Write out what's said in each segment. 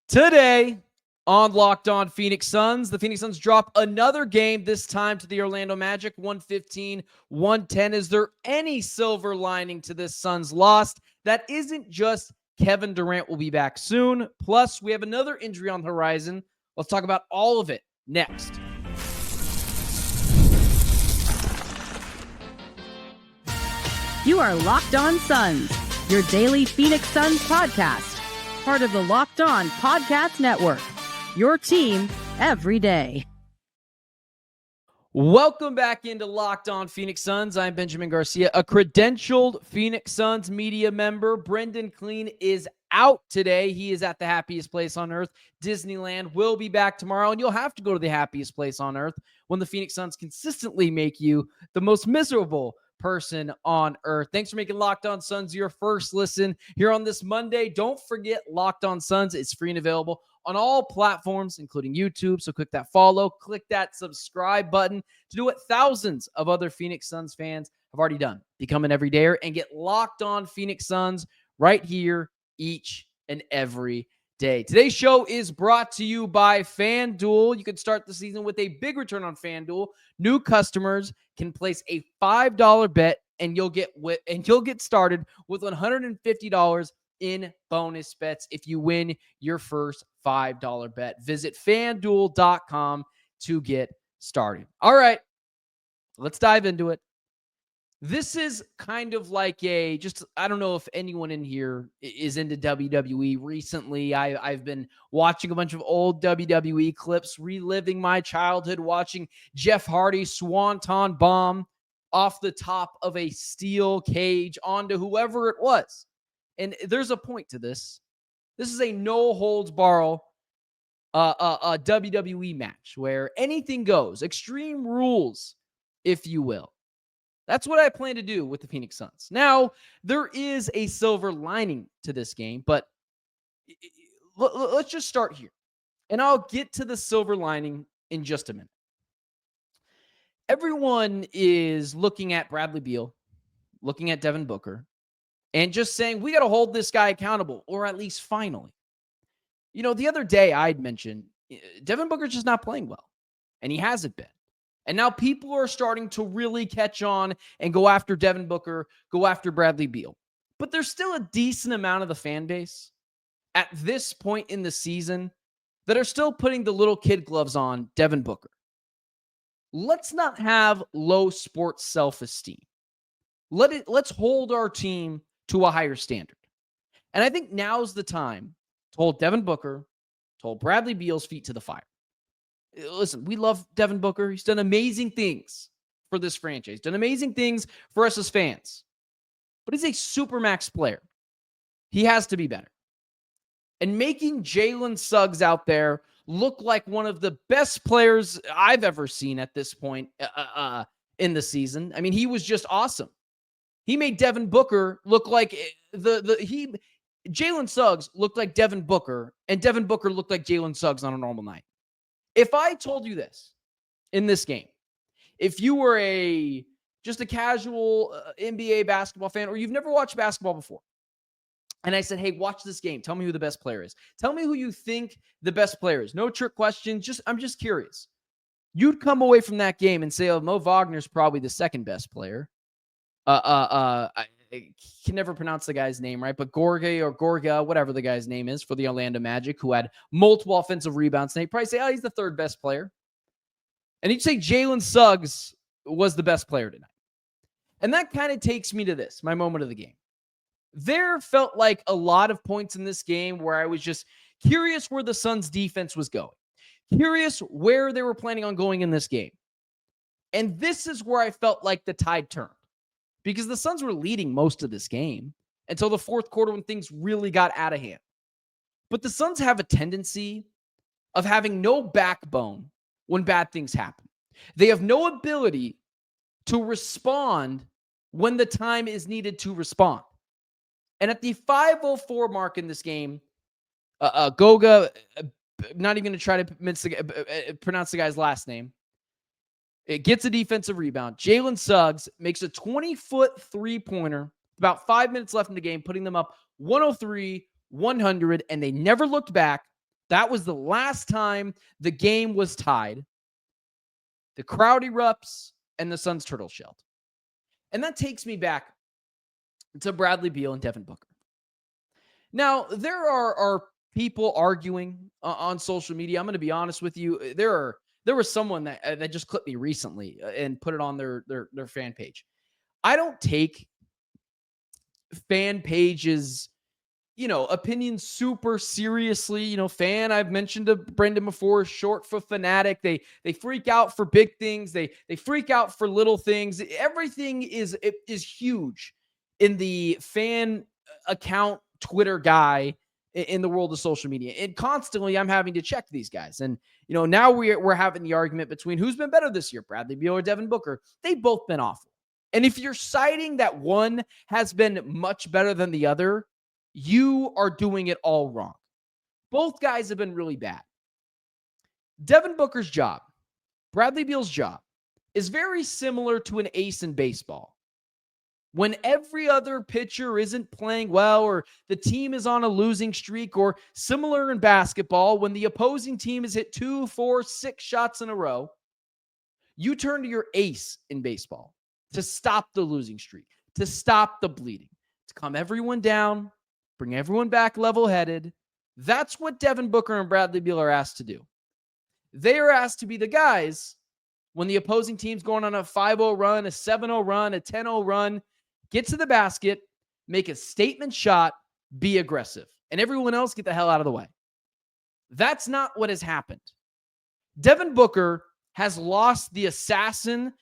Today on Locked On Phoenix Suns, the Phoenix Suns drop another game, this time to the Orlando Magic, 115-110. Is there any silver lining to this Suns loss? That isn't just Kevin Durant will be back soon. Plus, we have another injury on the horizon. Let's talk about all of it next. You are Locked On Suns, your daily Phoenix Suns podcast. Part of the Locked On Podcast Network, your team every day. Welcome back into Locked On Phoenix Suns. I'm Benjamin Garcia, a credentialed Phoenix Suns media member. Brendan Clean is out today. He is at the happiest place on earth. Disneyland will be back tomorrow, and you'll have to go to the happiest place on earth when the Phoenix Suns consistently make you the most miserable person on earth. Thanks for making Locked On Suns your first listen here on this Monday. Don't forget, Locked On Suns is free and available on all platforms, including YouTube. So click that follow, click that subscribe button to do what thousands of other Phoenix Suns fans have already done. Become an everydayer and get Locked On Phoenix Suns right here each and every day. Today's show is brought to you by FanDuel. You can start the season with a big return on FanDuel. New customers can place a $5 bet and you'll get started with $150 in bonus bets if you win your first $5 bet. Visit FanDuel.com to get started. All right, let's dive into it. This is kind of like I don't know if anyone in here is into WWE recently. I've been watching a bunch of old WWE clips, reliving my childhood, watching Jeff Hardy Swanton bomb off the top of a steel cage onto whoever it was. And there's a point to this. This is a no-holds-barred a WWE match where anything goes, extreme rules, if you will. That's what I plan to do with the Phoenix Suns. Now, there is a silver lining to this game, but let's just start here. And I'll get to the silver lining in just a minute. Everyone is looking at Bradley Beal, looking at Devin Booker, and just saying, we got to hold this guy accountable, or at least finally. You know, the other day I'd mentioned Devin Booker's just not playing well, and he hasn't been. And now people are starting to really catch on and go after Devin Booker, go after Bradley Beal. But there's still a decent amount of the fan base at this point in the season that are still putting the little kid gloves on Devin Booker. Let's not have low sports self-esteem. Let's hold our team to a higher standard. And I think now's the time to hold Devin Booker, to hold Bradley Beal's feet to the fire. Listen, we love Devin Booker. He's done amazing things for this franchise. Done amazing things for us as fans. But he's a supermax player. He has to be better. And making Jalen Suggs out there look like one of the best players I've ever seen at this point in the season. I mean, he was just awesome. He made Devin Booker look like Jalen Suggs looked like Devin Booker, and Devin Booker looked like Jalen Suggs on a normal night. If I told you this in this game, if you were just a casual NBA basketball fan, or you've never watched basketball before, and I said, hey, watch this game. Tell me who the best player is. Tell me who you think the best player is. No trick questions. I'm just curious. You'd come away from that game and say, oh, Mo Wagner's probably the second best player. I can never pronounce the guy's name right, but Gorga, whatever the guy's name is for the Orlando Magic, who had multiple offensive rebounds. And they'd probably say, oh, he's the third best player. And he'd say Jalen Suggs was the best player tonight. And that kind of takes me to this, my moment of the game. There felt like a lot of points in this game where I was just curious where the Suns defense was going. Curious where they were planning on going in this game. And this is where I felt like the tide turned. Because the Suns were leading most of this game until the fourth quarter when things really got out of hand. But the Suns have a tendency of having no backbone when bad things happen. They have no ability to respond when the time is needed to respond. And at the 5:04 mark in this game, Goga, not even going to try to pronounce the guy's last name, it gets a defensive rebound. Jalen Suggs makes a 20-foot three-pointer, about 5 minutes left in the game, putting them up 103-100, and they never looked back That was the last time the game was tied. The crowd erupts and the Suns turtle shelled. And that takes me back to Bradley Beal and Devin Booker. Now, there are people arguing on social media. I'm going to be honest with you. There was someone that just clipped me recently and put it on their fan page. I don't take fan pages, opinions super seriously. Fan, I've mentioned to Brendan before, short for fanatic. They freak out for big things. They freak out for little things. Everything is huge in the fan account Twitter guy in the world of social media. And constantly I'm having to check these guys. And, now we're having the argument between who's been better this year, Bradley Beal or Devin Booker. They've both been awful. And if you're citing that one has been much better than the other, you are doing it all wrong. Both guys have been really bad. Devin Booker's job, Bradley Beal's job, is very similar to an ace in baseball. When every other pitcher isn't playing well, or the team is on a losing streak, or similar in basketball, when the opposing team has hit 2, 4, 6 shots in a row, you turn to your ace in baseball to stop the losing streak, to stop the bleeding, to calm everyone down, bring everyone back level-headed. That's what Devin Booker and Bradley Beal are asked to do. They are asked to be the guys when the opposing team's going on a 5-0 run, a 7-0 run, a 10-0 run, get to the basket, make a statement shot, be aggressive, and everyone else get the hell out of the way. That's not what has happened. Devin Booker has lost the assassin,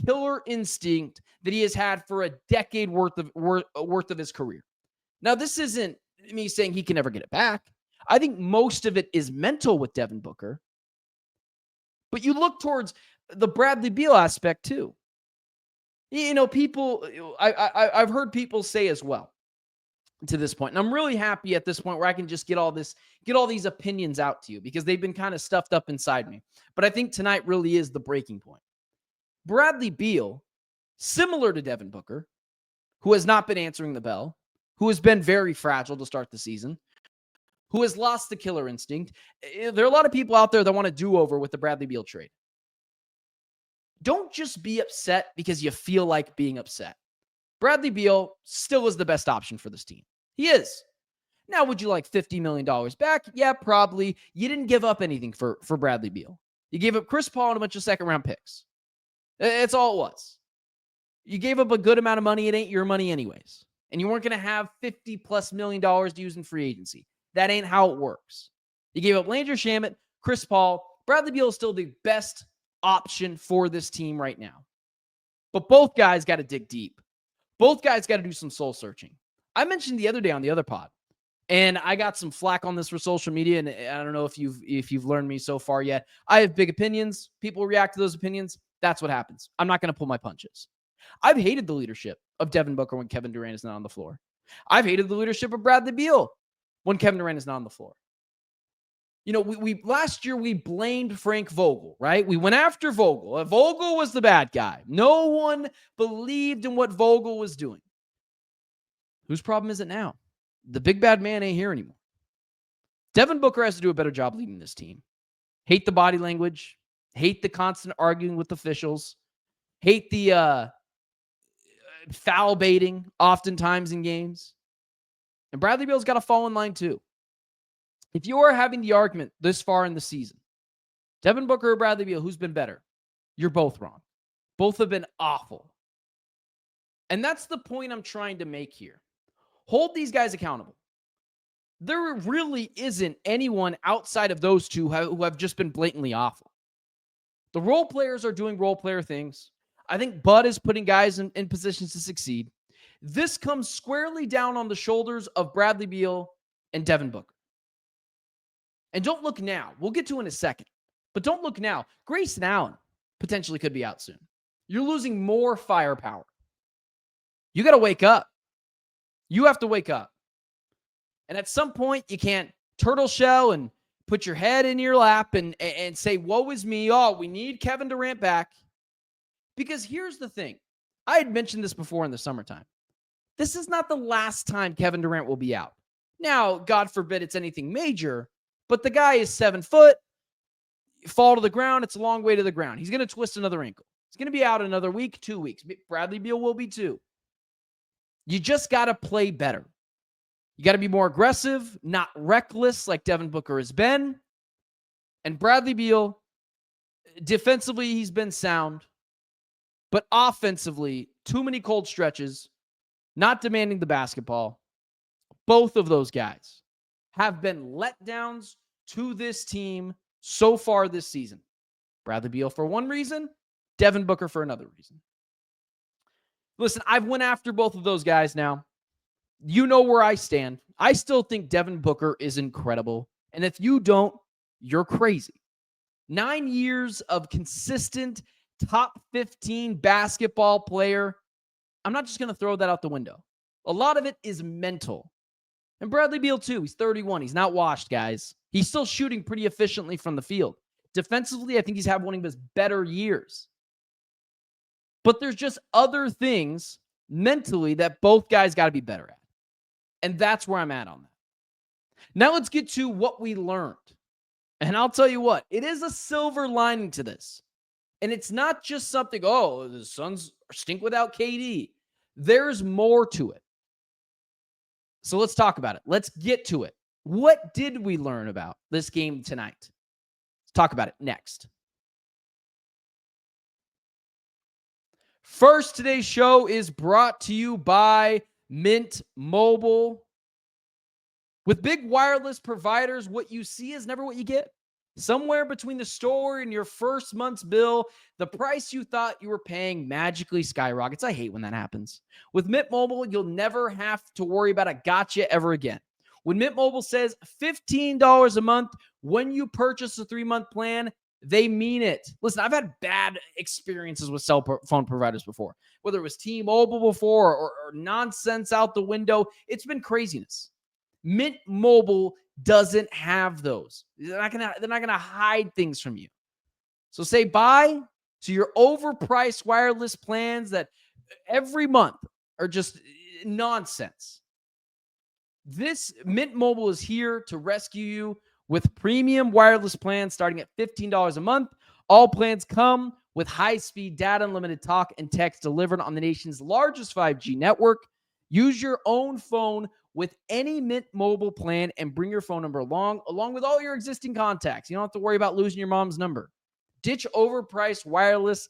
killer instinct that he has had for a decade worth of his career. Now, this isn't me saying he can never get it back. I think most of it is mental with Devin Booker. But you look towards the Bradley Beal aspect too. People, I've heard people say as well to this point, and I'm really happy at this point where I can just get all these opinions out to you because they've been kind of stuffed up inside me. But I think tonight really is the breaking point. Bradley Beal, similar to Devin Booker, who has not been answering the bell, who has been very fragile to start the season, who has lost the killer instinct. There are a lot of people out there that want to do over with the Bradley Beal trade. Don't just be upset because you feel like being upset. Bradley Beal still is the best option for this team. He is. Now, would you like $50 million back? Yeah, probably. You didn't give up anything for Bradley Beal. You gave up Chris Paul and a bunch of second-round picks. That's all it was. You gave up a good amount of money. It ain't your money anyways. And you weren't going to have $50+ million to use in free agency. That ain't how it works. You gave up Landry Shamet, Chris Paul. Bradley Beal is still the best option for this team right now. But both guys got to dig deep. Both guys got to do some soul searching. I mentioned the other day on the other pod, and I got some flack on this for social media, and I don't know if you've learned me so far yet. I have big opinions. People react to those opinions. That's what happens. I'm not going to pull my punches. I've hated the leadership of Devin Booker when Kevin Durant is not on the floor. I've hated the leadership of Bradley Beal when Kevin Durant is not on the floor. We last year we blamed Frank Vogel, right? We went after Vogel. Vogel was the bad guy. No one believed in what Vogel was doing. Whose problem is it now? The big bad man ain't here anymore. Devin Booker has to do a better job leading this team. Hate the body language. Hate the constant arguing with officials. Hate the foul baiting oftentimes in games. And Bradley Beal's got to fall in line too. If you are having the argument this far in the season, Devin Booker or Bradley Beal, who's been better? You're both wrong. Both have been awful. And that's the point I'm trying to make here. Hold these guys accountable. There really isn't anyone outside of those two who have just been blatantly awful. The role players are doing role player things. I think Bud is putting guys in positions to succeed. This comes squarely down on the shoulders of Bradley Beal and Devin Booker. And don't look now. We'll get to it in a second. But don't look now. Grayson Allen potentially could be out soon. You're losing more firepower. You got to wake up. You have to wake up. And at some point, you can't turtle shell and put your head in your lap and say, woe is me. Oh, we need Kevin Durant back. Because here's the thing. I had mentioned this before in the summertime. This is not the last time Kevin Durant will be out. Now, God forbid it's anything major, But the guy is 7 foot, fall to the ground. It's a long way to the ground. He's going to twist another ankle. He's going to be out another week, 2 weeks. Bradley Beal will be too. You just got to play better. You got to be more aggressive, not reckless like Devin Booker has been. And Bradley Beal, defensively, he's been sound. But offensively, too many cold stretches, not demanding the basketball. Both of those guys have been letdowns to this team so far this season. Bradley Beal for one reason, Devin Booker for another reason. Listen, I've went after both of those guys now. You know where I stand. I still think Devin Booker is incredible. And if you don't, you're crazy. 9 years of consistent top 15 basketball player. I'm not just going to throw that out the window. A lot of it is mental. And Bradley Beal too. He's 31. He's not washed, guys. He's still shooting pretty efficiently from the field. Defensively, I think he's had one of his better years. But there's just other things mentally that both guys got to be better at. And that's where I'm at on that. Now let's get to what we learned. And I'll tell you what, it is a silver lining to this. And it's not just something, oh, the Suns stink without KD. There's more to it. So let's talk about it. Let's get to it. What did we learn about this game tonight? Let's talk about it next. First, today's show is brought to you by Mint Mobile. With big wireless providers, what you see is never what you get. Somewhere between the store and your first month's bill, the price you thought you were paying magically skyrockets. I hate when that happens. With Mint Mobile, you'll never have to worry about a gotcha ever again. When Mint Mobile says $15 a month when you purchase a 3-month plan, they mean it. Listen, I've had bad experiences with cell phone providers before, whether it was T-Mobile before or nonsense out the window. It's been craziness. Mint Mobile doesn't have those. They're not gonna hide things from you. So say bye to your overpriced wireless plans that every month are just nonsense. This Mint Mobile is here to rescue you with premium wireless plans starting at $15 a month. All plans come with high-speed data, unlimited talk and text delivered on the nation's largest 5G network. Use your own phone with any Mint Mobile plan and bring your phone number along with all your existing contacts. You don't have to worry about losing your mom's number. Ditch overpriced wireless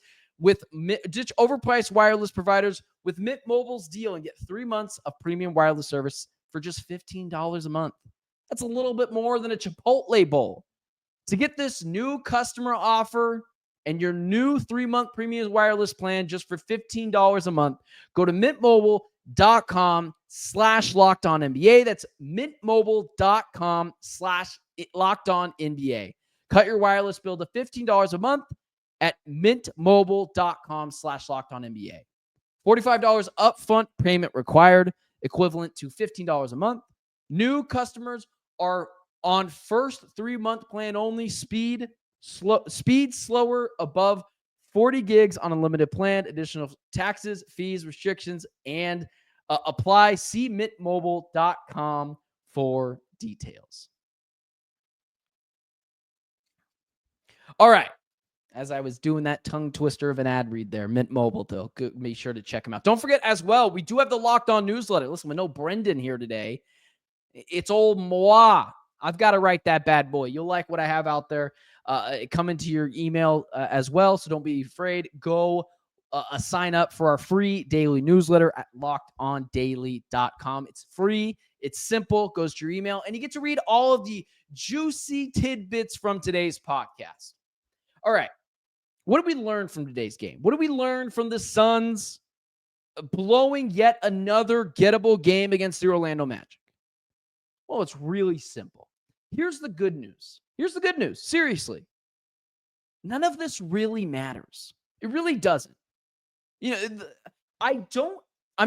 providers with Mint Mobile's deal and get 3 months of premium wireless service for just $15 a month. That's a little bit more than a Chipotle bowl. To get this new customer offer and your new 3-month premium wireless plan just for $15 a month, go to mintmobile.com/LockedOnNBA. That's mintmobile.com/LockedOnNBA. Cut your wireless bill to $15 a month at mintmobile.com/LockedOnNBA. $45 upfront payment required, equivalent to $15 a month. New customers are on first 3-month plan only. Speed slower above 40 gigs on unlimited plan. Additional taxes, fees, restrictions, and apply. See mintmobile.com for details. All right. As I was doing that tongue twister of an ad read there, Mint Mobile, though, make sure to check them out. Don't forget as well, we do have the Locked On newsletter. Listen, with no Brendan here today, it's old moi. I've got to write that bad boy. You'll like what I have out there. Coming to your email as well, so don't be afraid. Go sign up for our free daily newsletter at lockedondaily.com. It's free. It's simple. Goes to your email, and you get to read all of the juicy tidbits from today's podcast. All right. What did we learn from today's game? What did we learn from the Suns blowing yet another gettable game against the Orlando Magic? Well, it's really simple. Here's the good news. Seriously. None of this really matters. It really doesn't. I'm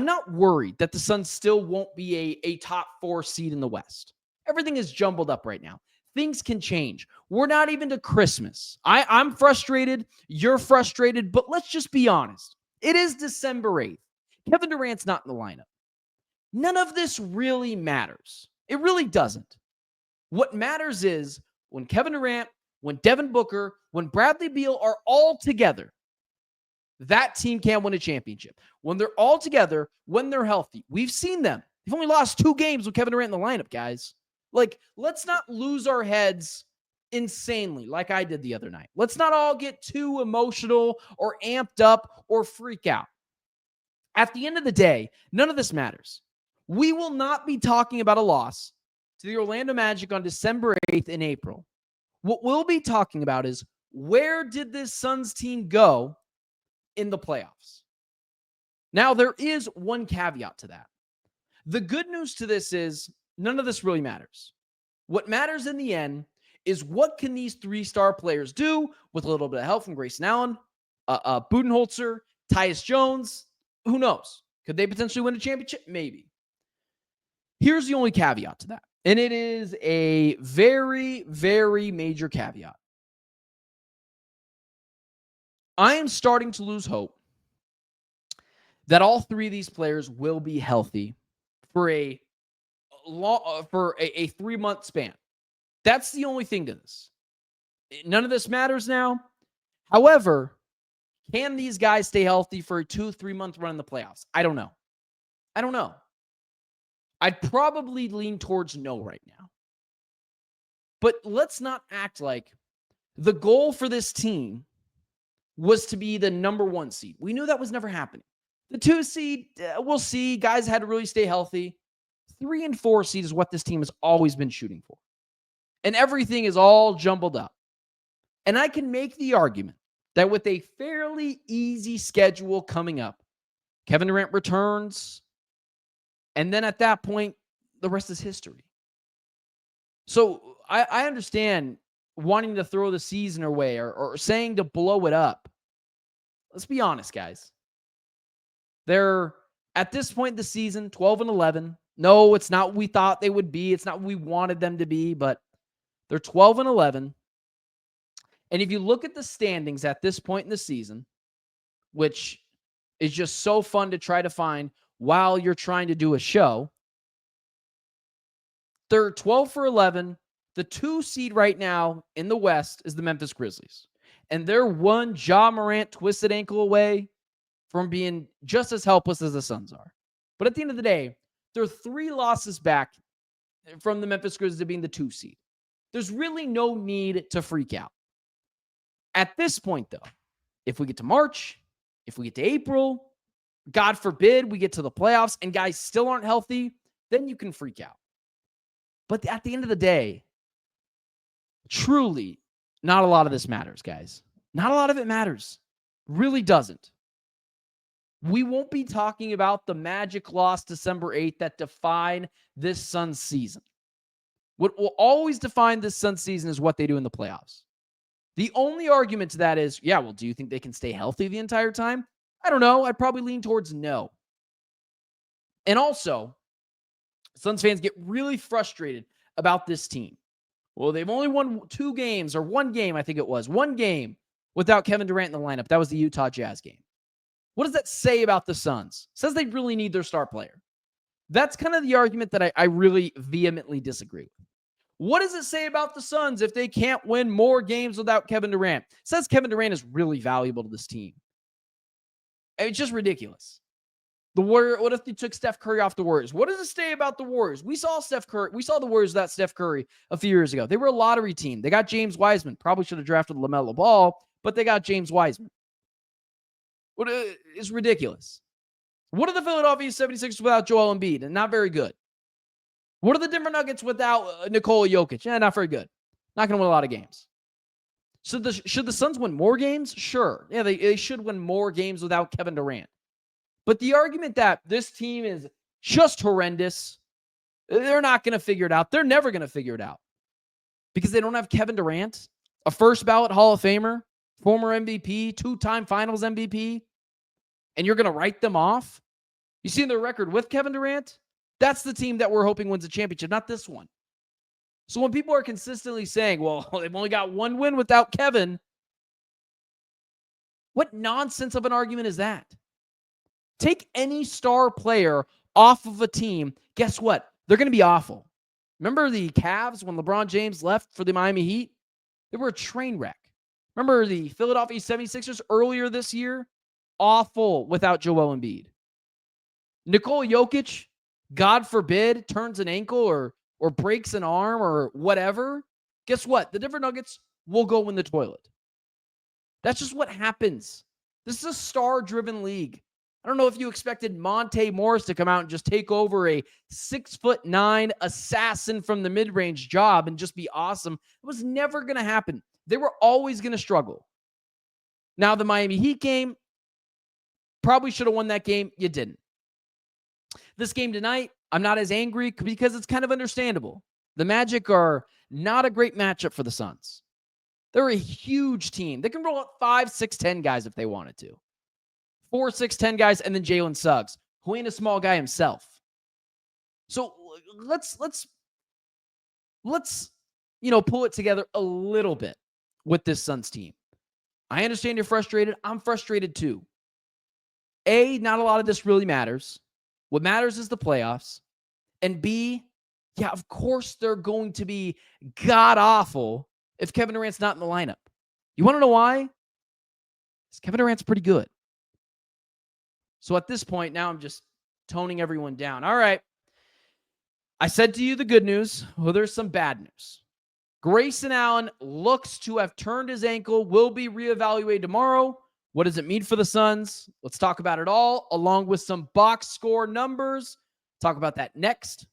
not worried that the Suns still won't be a top 4 seed in the West. Everything is jumbled up right now. Things can change. We're not even to Christmas. I'm frustrated. You're frustrated. But let's just be honest. It is December 8th. Kevin Durant's not in the lineup. None of this really matters. It really doesn't. What matters is when Kevin Durant, when Devin Booker, when Bradley Beal are all together, that team can win a championship. When they're all together, when they're healthy. We've seen them. They've only lost 2 games with Kevin Durant in the lineup, guys. Like, let's not lose our heads insanely like I did the other night. Let's not all get too emotional or amped up or freak out. At the end of the day, none of this matters. We will not be talking about a loss to the Orlando Magic on December 8th in April. What we'll be talking about is, where did this Suns team go in the playoffs? Now, there is one caveat to that. The good news to this is none of this really matters. What matters in the end is, what can these 3-star players do with a little bit of help from Grayson Allen, Budenholzer, Tyus Jones? Who knows? Could they potentially win a championship? Maybe. Here's the only caveat to that, and it is a very, very major caveat. I am starting to lose hope that all 3 of these players will be healthy for a 3-month span. That's the only thing to this. None of this matters now. However, can these guys stay healthy for a 2-3-month run in the playoffs? I don't know. I'd probably lean towards no right now. But let's not act like the goal for this team was to be the number 1 seed. We knew that was never happening. The 2 seed, we'll see. Guys had to really stay healthy. 3 and 4 seed is what this team has always been shooting for. And everything is all jumbled up. And I can make the argument that with a fairly easy schedule coming up, Kevin Durant returns, and then at that point, the rest is history. So I understand wanting to throw the season away or saying to blow it up. Let's be honest, guys. They're, at this point in the season, 12-11. No, it's not what we thought they would be. It's not what we wanted them to be, but they're 12-11. And if you look at the standings at this point in the season, which is just so fun to try to find while you're trying to do a show, they're 12-11. The 2 seed right now in the West is the Memphis Grizzlies. And they're one Ja Morant twisted ankle away from being just as helpless as the Suns are. But at the end of the day, they're 3 losses back from the Memphis Grizzlies to being the 2 seed. There's really no need to freak out. At this point, though, if we get to March, if we get to April, God forbid we get to the playoffs and guys still aren't healthy, then you can freak out. But at the end of the day, truly, not a lot of this matters, guys. Not a lot of it matters. Really doesn't. We won't be talking about the Magic loss December 8th that define this Suns season. What will always define this Suns season is what they do in the playoffs. The only argument to that is, yeah, well, do you think they can stay healthy the entire time? I don't know. I'd probably lean towards no. And also, Suns fans get really frustrated about this team. Well, they've only won 2 games, or 1 game, I think it was. 1 game without Kevin Durant in the lineup. That was the Utah Jazz game. What does that say about the Suns? It says they really need their star player. That's kind of the argument that I really vehemently disagree with. What does it say about the Suns if they can't win more games without Kevin Durant? It says Kevin Durant is really valuable to this team. It's just ridiculous. The Warriors, what if they took Steph Curry off the Warriors? What does it say about the Warriors? We saw the Warriors without Steph Curry a few years ago. They were a lottery team. They got James Wiseman. Probably should have drafted LaMelo Ball, but they got James Wiseman. It's ridiculous. What are the Philadelphia 76ers without Joel Embiid? And not very good. What are the Denver Nuggets without Nikola Jokic? Not very good. Not going to win a lot of games. So should the Suns win more games? Sure. Yeah, they should win more games without Kevin Durant. But the argument that this team is just horrendous, they're not going to figure it out. They're never going to figure it out. Because they don't have Kevin Durant, a first ballot Hall of Famer, former MVP, 2-time Finals MVP, and you're going to write them off? You see their record with Kevin Durant? That's the team that we're hoping wins a championship, not this one. So when people are consistently saying, well, they've only got 1 win without Kevin, what nonsense of an argument is that? Take any star player off of a team, guess what? They're going to be awful. Remember the Cavs when LeBron James left for the Miami Heat? They were a train wreck. Remember the Philadelphia 76ers earlier this year? Awful without Joel Embiid. Nikola Jokic, God forbid, turns an ankle or breaks an arm or whatever. Guess what? The Denver Nuggets will go in the toilet. That's just what happens. This is a star-driven league. I don't know if you expected Monte Morris to come out and just take over a 6'9" assassin from the mid-range job and just be awesome. It was never going to happen. They were always going to struggle. Now, the Miami Heat game, probably should have won that game. You didn't. This game tonight, I'm not as angry because it's kind of understandable. The Magic are not a great matchup for the Suns. They're a huge team. They can roll out 5, 6, 10 guys if they wanted to. 4, 6, 10 guys, and then Jalen Suggs, who ain't a small guy himself. So let's pull it together a little bit with this Suns team. I understand you're frustrated. I'm frustrated too. A, not a lot of this really matters. What matters is the playoffs. And B, yeah, of course they're going to be god-awful if Kevin Durant's not in the lineup. You want to know why? Because Kevin Durant's pretty good. So at this point, now I'm just toning everyone down. All right. I said to you the good news. Well, there's some bad news. Grayson Allen looks to have turned his ankle, will be reevaluated tomorrow. What does it mean for the Suns? Let's talk about it all, along with some box score numbers. Talk about that next.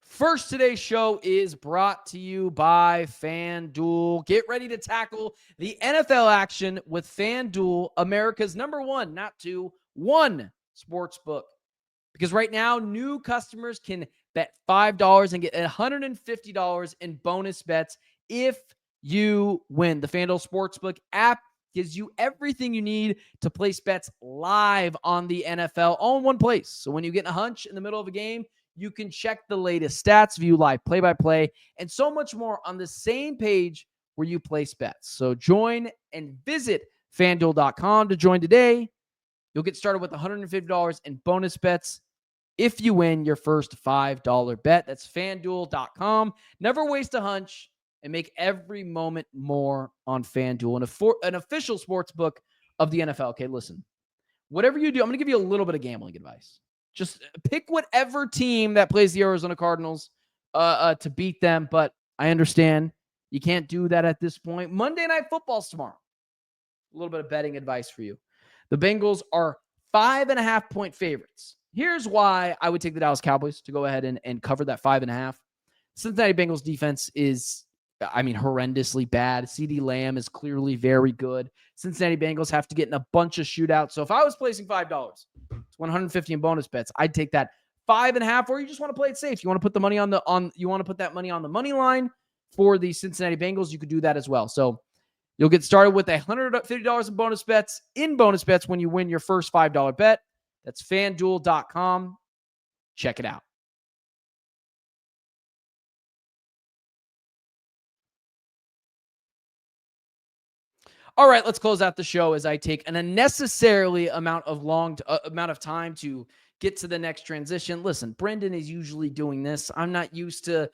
First, today's show is brought to you by FanDuel. Get ready to tackle the NFL action with FanDuel, America's number one, not two, one sportsbook. Because right now, new customers can bet $5 and get $150 in bonus bets if you win. The FanDuel Sportsbook app gives you everything you need to place bets live on the NFL all in one place. So when you get in a hunch in the middle of a game, you can check the latest stats, view live play-by-play, and so much more on the same page where you place bets. So join and visit FanDuel.com to join today. You'll get started with $150 in bonus bets if you win your first $5 bet. That's FanDuel.com. Never waste a hunch and make every moment more on FanDuel, an official sports book of the NFL. Okay, listen. Whatever you do, I'm going to give you a little bit of gambling advice. Just pick whatever team that plays the Arizona Cardinals to beat them. But I understand you can't do that at this point. Monday Night Football's tomorrow. A little bit of betting advice for you. The Bengals are 5.5-point favorites. Here's why I would take the Dallas Cowboys to go ahead and cover that 5.5. Cincinnati Bengals defense is, horrendously bad. CeeDee Lamb is clearly very good. Cincinnati Bengals have to get in a bunch of shootouts. So if I was placing $5, it's $150 in bonus bets, I'd take that 5.5, or you just want to play it safe. You want to put the money you want to put that money on the money line for the Cincinnati Bengals, you could do that as well. So you'll get started with $150 in bonus bets when you win your first $5 bet. That's FanDuel.com. Check it out. All right, let's close out the show as I take an unnecessarily amount of time to get to the next transition. Listen, Brendan is usually doing this. I'm not used to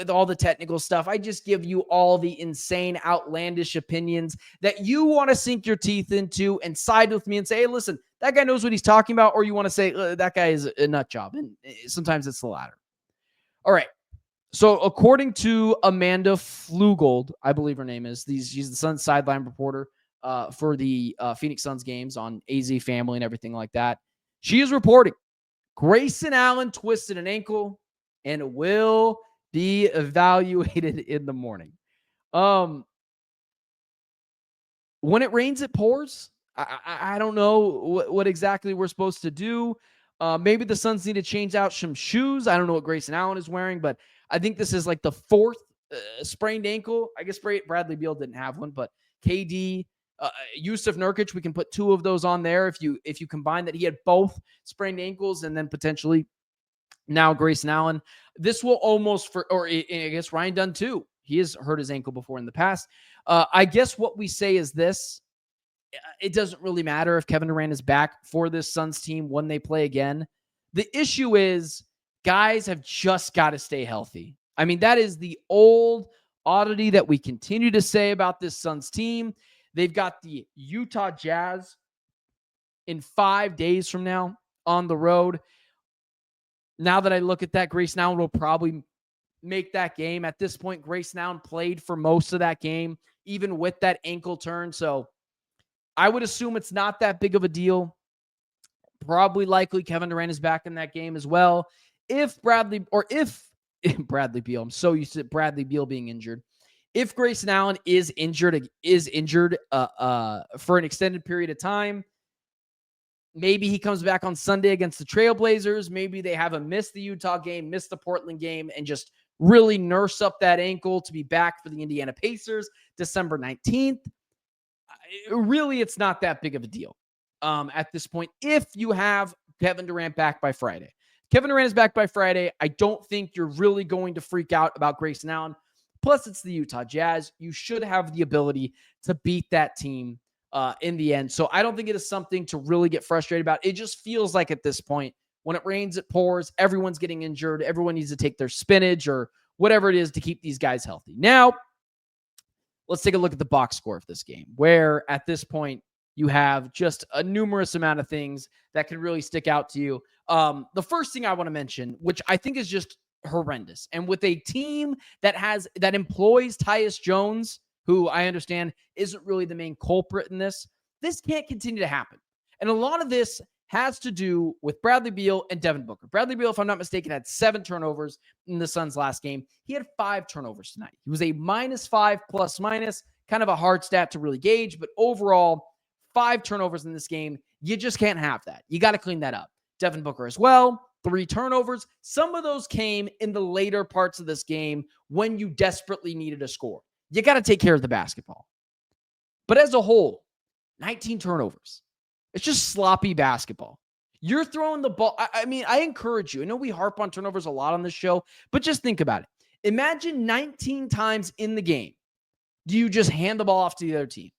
all the technical stuff. I just give you all the insane, outlandish opinions that you want to sink your teeth into and side with me and say, hey, listen, that guy knows what he's talking about, or you want to say that guy is a nut job. And sometimes it's the latter. All right. So according to Amanda Flugold, I believe her name is, she's the Suns sideline reporter for the Phoenix Suns games on AZ Family and everything like that. She is reporting Grayson Allen twisted an ankle and will be evaluated in the morning. When it rains, it pours. I don't know what exactly we're supposed to do. Maybe the Suns need to change out some shoes. I don't know what Grayson Allen is wearing, but I think this is like the fourth sprained ankle. I guess Bradley Beal didn't have one, but KD, Yusuf Nurkic, we can put two of those on there if you combine that he had both sprained ankles and then potentially now Grayson Allen. This will almost I guess Ryan Dunn too. He has hurt his ankle before in the past. I guess what we say is this. It doesn't really matter if Kevin Durant is back for this Suns team when they play again. The issue is guys have just got to stay healthy. I mean, that is the old oddity that we continue to say about this Suns team. They've got the Utah Jazz in 5 days from now on the road. Now that I look at that, Grace Noun will probably make that game. At this point, Grace Noun played for most of that game, even with that ankle turn. So I would assume it's not that big of a deal. Probably likely Kevin Durant is back in that game as well. If Bradley Beal, I'm so used to Bradley Beal being injured. If Grayson Allen is injured for an extended period of time, maybe he comes back on Sunday against the Trailblazers. Maybe they have him miss the Utah game, miss the Portland game, and just really nurse up that ankle to be back for the Indiana Pacers December 19th. Really, it's not that big of a deal at this point. If you have Kevin Durant back by Friday. Kevin Durant is back by Friday. I don't think you're really going to freak out about Grayson Allen. Plus, it's the Utah Jazz. You should have the ability to beat that team in the end. So I don't think it is something to really get frustrated about. It just feels like at this point, when it rains, it pours. Everyone's getting injured. Everyone needs to take their spinach or whatever it is to keep these guys healthy. Now, let's take a look at the box score of this game, where at this point, you have just a numerous amount of things that can really stick out to you. The first thing I want to mention, which I think is just horrendous, and with a team that employs Tyus Jones, who I understand isn't really the main culprit in this can't continue to happen. And a lot of this has to do with Bradley Beal and Devin Booker. Bradley Beal, if I'm not mistaken, had 7 turnovers in the Suns' last game. He had 5 turnovers tonight. He was a -5 plus-minus, kind of a hard stat to really gauge, but overall, 5 turnovers in this game. You just can't have that. You got to clean that up. Devin Booker as well, 3 turnovers. Some of those came in the later parts of this game when you desperately needed a score. You got to take care of the basketball. But as a whole, 19 turnovers. It's just sloppy basketball. You're throwing the ball. I mean, I encourage you. I know we harp on turnovers a lot on this show, but just think about it. Imagine 19 times in the game, do you just hand the ball off to the other team?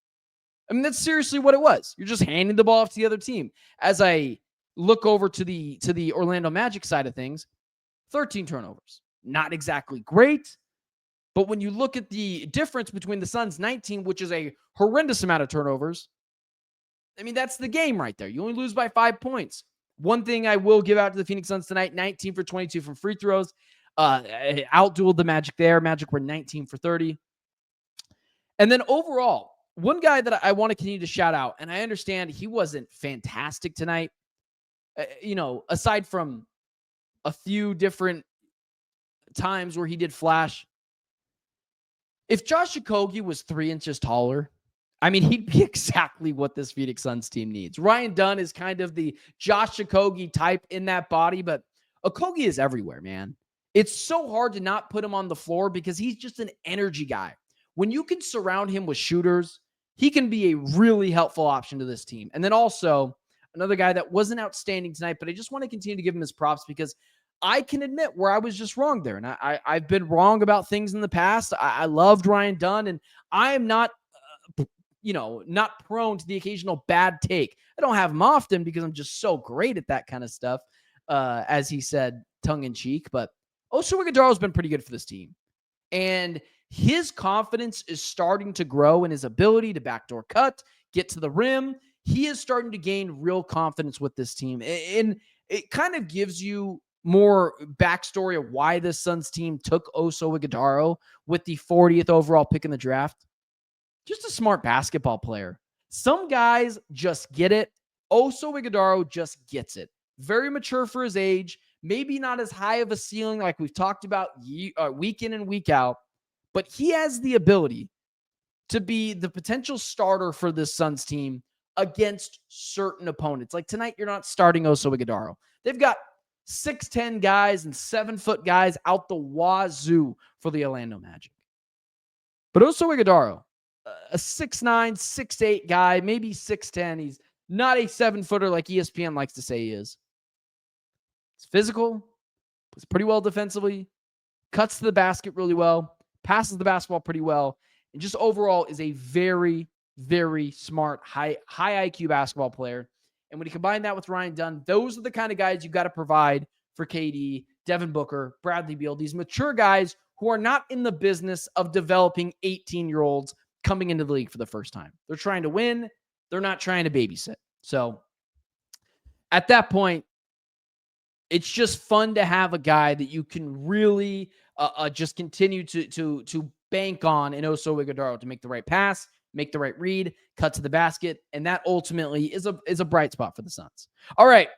I mean, that's seriously what it was. You're just handing the ball off to the other team. As I look over to the Orlando Magic side of things, 13 turnovers. Not exactly great, but when you look at the difference between the Suns' 19, which is a horrendous amount of turnovers, I mean, that's the game right there. You only lose by 5 points. One thing I will give out to the Phoenix Suns tonight, 19 for 22 from free throws. Outdueled the Magic there. Magic were 19 for 30. And then overall, one guy that I want to continue to shout out, and I understand he wasn't fantastic tonight, aside from a few different times where he did flash. If Josh Okogie was 3 inches taller, I mean, he'd be exactly what this Phoenix Suns team needs. Ryan Dunn is kind of the Josh Okogie type in that body, but Okogie is everywhere, man. It's so hard to not put him on the floor because he's just an energy guy. When you can surround him with shooters, he can be a really helpful option to this team. And then also, another guy that wasn't outstanding tonight, but I just want to continue to give him his props because I can admit where I was just wrong there. And I've been wrong about things in the past. I loved Ryan Dunn, and I am not, not prone to the occasional bad take. I don't have him often because I'm just so great at that kind of stuff, as he said, tongue in cheek. But Oso Ighodaro has been pretty good for this team. And his confidence is starting to grow in his ability to backdoor cut, get to the rim. He is starting to gain real confidence with this team. And it kind of gives you more backstory of why this Suns team took Oso Ighodaro with the 40th overall pick in the draft. Just a smart basketball player. Some guys just get it. Oso Ighodaro just gets it. Very mature for his age. Maybe not as high of a ceiling like we've talked about week in and week out. But he has the ability to be the potential starter for this Suns team against certain opponents. Like tonight, you're not starting Oso Ighodaro. They've got 6'10 guys and 7-foot guys out the wazoo for the Orlando Magic. But Oso Ighodaro, a 6'9", 6'8 guy, maybe 6'10. He's not a 7-footer like ESPN likes to say he is. He's physical, plays pretty well defensively, cuts to the basket really well, passes the basketball pretty well, and just overall is a very, very smart, high IQ basketball player. And when you combine that with Ryan Dunn, those are the kind of guys you got to provide for KD Devin Booker, Bradley Beal, these mature guys who are not in the business of developing 18-year-olds coming into the league for the first time. They're trying to win. They're not trying to babysit. So at that point, it's just fun to have a guy that you can really just continue to bank on in Oso Ighodaro to make the right pass, make the right read, cut to the basket, and that ultimately is a bright spot for the Suns. All right,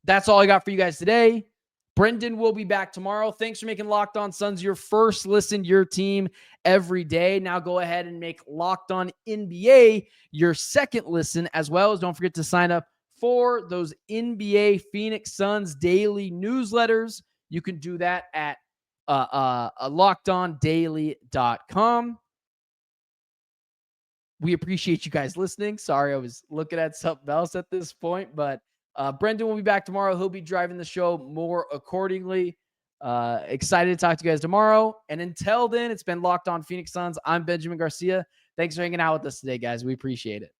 that's all I got for you guys today. Brendan will be back tomorrow. Thanks for making Locked On Suns your first listen, your team every day. Now go ahead and make Locked On NBA your second listen, as well as don't forget to sign up for those NBA Phoenix Suns daily newsletters. You can do that at LockedOnDaily.com. We appreciate you guys listening. Sorry, I was looking at something else at this point, but Brendan will be back tomorrow. He'll be driving the show more accordingly. Excited to talk to you guys tomorrow. And until then, it's been Locked On Phoenix Suns. I'm Benjamin Garcia. Thanks for hanging out with us today, guys. We appreciate it.